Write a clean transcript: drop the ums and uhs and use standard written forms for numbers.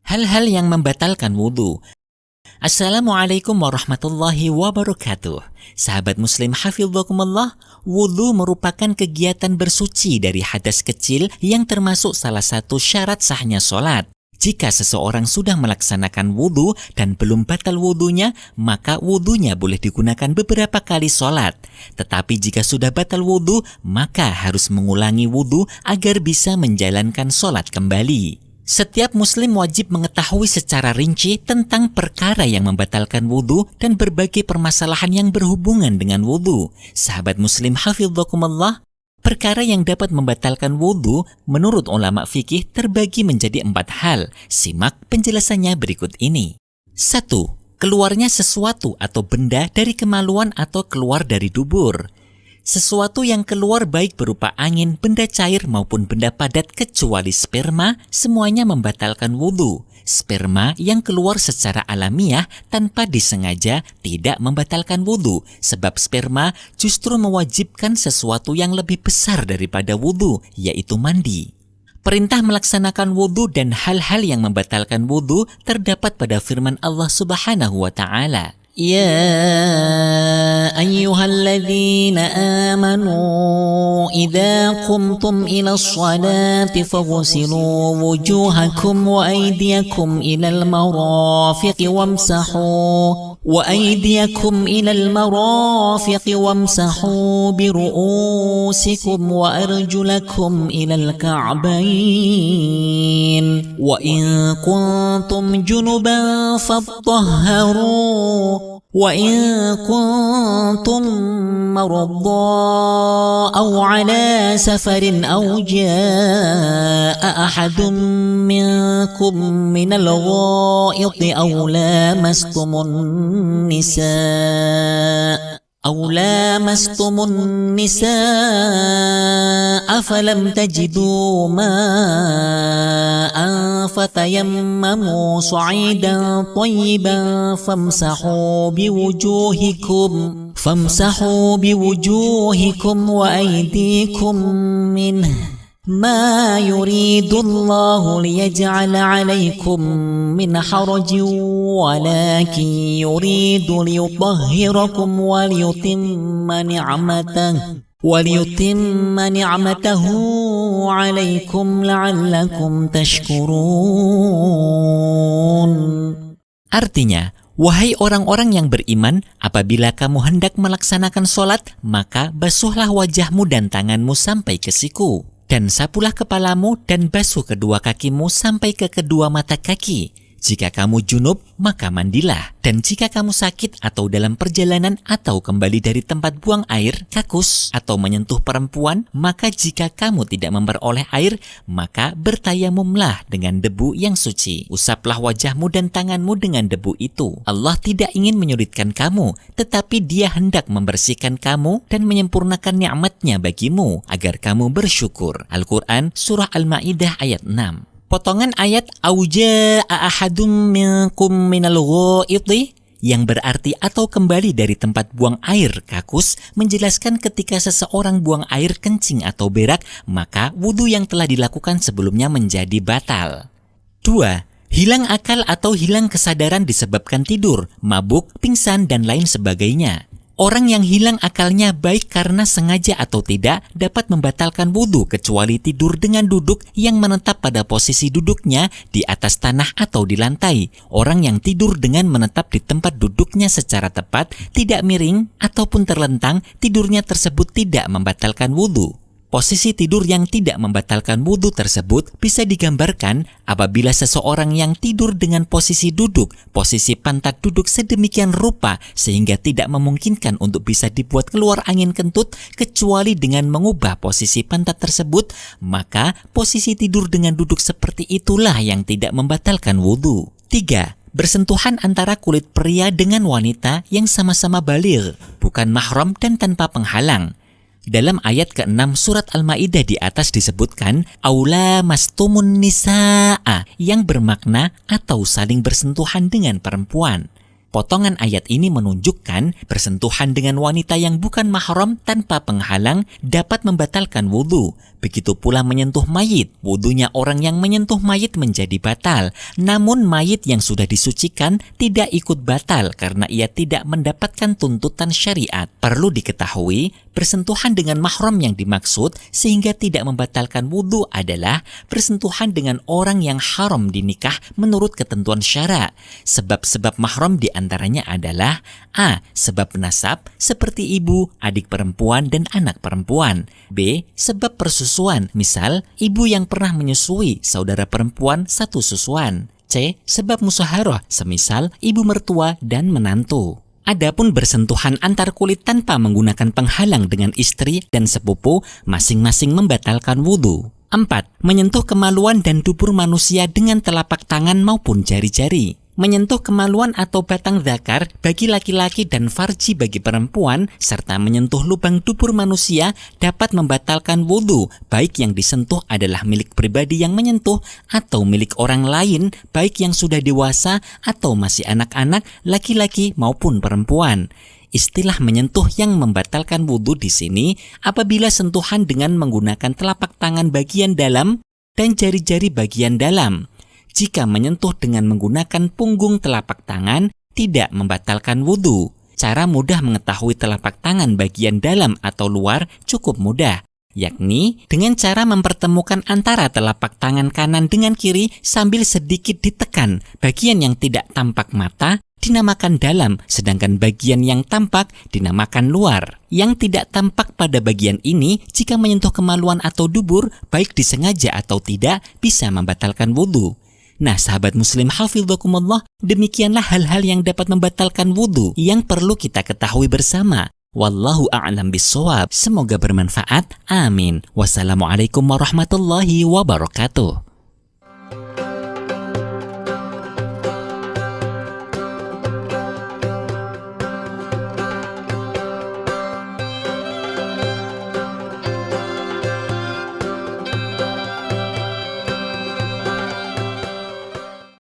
Hal-hal yang membatalkan wudhu. Assalamualaikum warahmatullahi wabarakatuh. Sahabat muslim hafidzakumullah, wudhu merupakan kegiatan bersuci dari hadas kecil yang termasuk salah satu syarat sahnya sholat. Jika seseorang sudah melaksanakan wudhu dan belum batal wudhunya, maka wudhunya boleh digunakan beberapa kali sholat. Tetapi jika sudah batal wudhu, maka harus mengulangi wudhu agar bisa menjalankan sholat kembali. Setiap muslim wajib mengetahui secara rinci tentang perkara yang membatalkan wudhu dan berbagai permasalahan yang berhubungan dengan wudhu. Sahabat muslim hafidzakumullah, perkara yang dapat membatalkan wudhu menurut ulama fikih terbagi menjadi 4 hal. Simak penjelasannya berikut ini. 1. Keluarnya sesuatu atau benda dari kemaluan atau keluar dari dubur. Sesuatu yang keluar baik berupa angin, benda cair maupun benda padat kecuali sperma, semuanya membatalkan wudhu. Sperma yang keluar secara alamiah tanpa disengaja tidak membatalkan wudhu, sebab sperma justru mewajibkan sesuatu yang lebih besar daripada wudhu, yaitu mandi. Perintah melaksanakan wudhu dan hal-hal yang membatalkan wudhu terdapat pada firman Allah Subhanahu wa Ta'ala. يا أيها الذين آمنوا إذا قمتم إلى الصلاة فاغسلوا وجوهكم وأيديكم إلى المرافق وامسحوا برؤوسكم وأرجلكم إلى الكعبين وإن كنتم جنبا فاطهروا وإن كنتم مرضى أو على سفر أو جاء أحد منكم من الغائط أو لامستم النساء فلم تجدوا ماء فتيمموا صعيدا طيبا فامسحوا بوجوهكم وأيديكم منه ما يريد الله ليجعل عليكم من حرج ولكن يريد ليطهركم وليتم نعمته عليكم لعلكم تشكرون. Artinya, wahai orang-orang yang beriman, apabila kamu hendak melaksanakan sholat, maka basuhlah wajahmu dan tanganmu sampai ke siku. Dan sapulah kepalamu dan basuh kedua kakimu sampai ke kedua mata kaki. Jika kamu junub, maka mandilah. Dan jika kamu sakit atau dalam perjalanan atau kembali dari tempat buang air, kakus, atau menyentuh perempuan, maka jika kamu tidak memperoleh air, maka bertayamumlah dengan debu yang suci. Usaplah wajahmu dan tanganmu dengan debu itu. Allah tidak ingin menyulitkan kamu, tetapi Dia hendak membersihkan kamu dan menyempurnakan nikmat-Nya bagimu, agar kamu bersyukur. Al-Quran, Surah Al-Ma'idah ayat 6. Potongan ayat auja ahadum minkum minal ghaiti yang berarti atau kembali dari tempat buang air kakus menjelaskan ketika seseorang buang air kencing atau berak, maka wudhu yang telah dilakukan sebelumnya menjadi batal. 2. Hilang akal atau hilang kesadaran disebabkan tidur, mabuk, pingsan, dan lain sebagainya. Orang yang hilang akalnya baik karena sengaja atau tidak dapat membatalkan wudhu kecuali tidur dengan duduk yang menetap pada posisi duduknya di atas tanah atau di lantai. Orang yang tidur dengan menetap di tempat duduknya secara tepat, tidak miring ataupun terlentang, tidurnya tersebut tidak membatalkan wudhu. Posisi tidur yang tidak membatalkan wudhu tersebut bisa digambarkan apabila seseorang yang tidur dengan posisi duduk, posisi pantat duduk sedemikian rupa sehingga tidak memungkinkan untuk bisa dibuat keluar angin kentut kecuali dengan mengubah posisi pantat tersebut, maka posisi tidur dengan duduk seperti itulah yang tidak membatalkan wudhu. 3. Bersentuhan antara kulit pria dengan wanita yang sama-sama baligh, bukan mahram dan tanpa penghalang. Dalam ayat ke-6 surat Al-Ma'idah di atas disebutkan aula mastumun nisa'a yang bermakna atau saling bersentuhan dengan perempuan. Potongan ayat ini menunjukkan bersentuhan dengan wanita yang bukan mahram tanpa penghalang dapat membatalkan wudhu. Begitu pula menyentuh mayit. Wudhunya orang yang menyentuh mayit menjadi batal. Namun mayit yang sudah disucikan tidak ikut batal karena ia tidak mendapatkan tuntutan syariat. Perlu diketahui, bersentuhan dengan mahram yang dimaksud sehingga tidak membatalkan wudhu adalah bersentuhan dengan orang yang haram dinikah menurut ketentuan syara. Sebab-sebab mahram diantaranya adalah A. Sebab nasab seperti ibu, adik perempuan, dan anak perempuan. B. Sebab persusuan, misal ibu yang pernah menyusui saudara perempuan satu susuan. C. Sebab musyaharah, semisal ibu mertua dan menantu. Adapun bersentuhan antar kulit tanpa menggunakan penghalang dengan istri dan sepupu masing-masing membatalkan wudhu. 4. Menyentuh kemaluan dan dubur manusia dengan telapak tangan maupun jari-jari. Menyentuh kemaluan atau batang dzakar bagi laki-laki dan farji bagi perempuan, serta menyentuh lubang dubur manusia dapat membatalkan wudhu, baik yang disentuh adalah milik pribadi yang menyentuh atau milik orang lain, baik yang sudah dewasa atau masih anak-anak, laki-laki maupun perempuan. Istilah menyentuh yang membatalkan wudhu di sini apabila sentuhan dengan menggunakan telapak tangan bagian dalam dan jari-jari bagian dalam. Jika menyentuh dengan menggunakan punggung telapak tangan, tidak membatalkan wudhu. Cara mudah mengetahui telapak tangan bagian dalam atau luar cukup mudah, yakni dengan cara mempertemukan antara telapak tangan kanan dengan kiri sambil sedikit ditekan. Bagian yang tidak tampak mata dinamakan dalam, sedangkan bagian yang tampak dinamakan luar. Yang tidak tampak pada bagian ini, jika menyentuh kemaluan atau dubur, baik disengaja atau tidak, bisa membatalkan wudhu. Nah, sahabat muslim hafidhakumullah, demikianlah hal-hal yang dapat membatalkan wudhu yang perlu kita ketahui bersama. Wallahu a'lam bishawab. Semoga bermanfaat. Amin. Wassalamualaikum warahmatullahi wabarakatuh.